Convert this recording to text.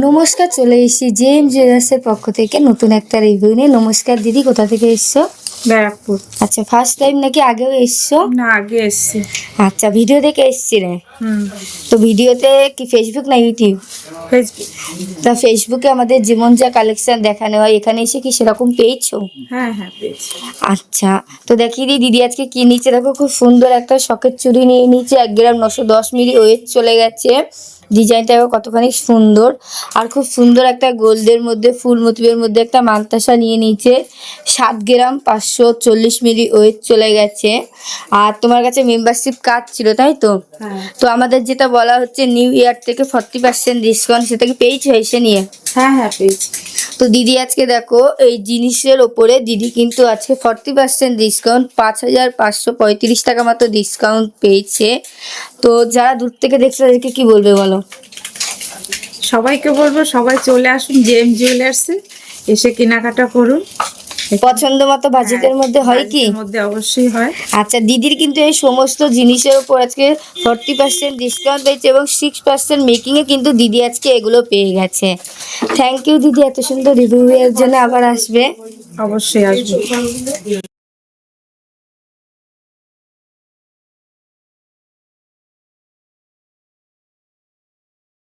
নমস্কার, চলে এসেছি জেম জুয়েলার্সের পক্ষ থেকে নতুন একটা রিভিউ নিয়ে। নমস্কার দিদি, কোথা থেকে এসছো? ব্যারাকপুর। আচ্ছা, ফার্স্ট টাইম নাকি আগেও এসছো? না, আগে এসছি। আচ্ছা, ভিডিও দেখে এসছিলে? তো ভিডিওতে কি ফেসবুক না ইউটিউব? ফেসবুক। তা ফেসবুকে আমাদের যেমন যা কালেকশন দেখানো হয়, এখানে এসে কি সেরকম পেয়েছো? হ্যাঁ হ্যাঁ, পেয়েছি। আচ্ছা, তো দেখিয়ে দিই দিদি আজকে কি নিচে। দেখো, খুব সুন্দর একটা শখের চুড়ি নিয়ে নিচে, 1 গ্রাম 910 মিলি ওয়েট চলে গেছে। ডিজাইনটা কতখানি সুন্দর, আর খুব সুন্দর একটা গোল্ডের মধ্যে ফুল মোটিভের মধ্যে একটা মানতাসা নিয়ে নিচে, 7 গ্রাম 540 মিলি ওয়েট চলে গেছে। আর তোমার কাছে মেম্বারশিপ কার্ড ছিল, তাই তো? হ্যাঁ তো আমাদের যেটা বলা হচ্ছে নিউ ইয়ার থেকে 40% ডিসকাউন্ট, সেটা কি পেয়েছো এসে নিয়ে? হ্যাঁ হ্যাঁ, পেয়েছি। তো দিদি আজকে দেখো এই জিনিসের ওপরে দিদি কিন্তু আজকে 40% ডিসকাউন্ট, 5535 টাকা মতো ডিসকাউন্ট পেয়েছে। তো যারা দূর থেকে দেখছে তাদেরকে কি বলবে বলো? সবাইকে বলবো, সবাই চলে আসুন জেম জুয়েলার্সে, এসে কেনাকাটা করুন। পছন্দ মতো বাজেটের মধ্যে হয় কি? বাজেটের মধ্যে অবশ্যই হয়। আচ্ছা, দিদির কিন্তু এই সমস্ত জিনিসের উপর আজকে 40% ডিসকাউন্ট পেয়েছে এবং 6% মেকিংয়ে কিন্তু দিদি আজকে এগুলো পেয়ে গেছে। থ্যাংক ইউ দিদি, এত সুন্দর রিভিউ এর জন্য। আবার আসবে। অবশ্যই আসবো।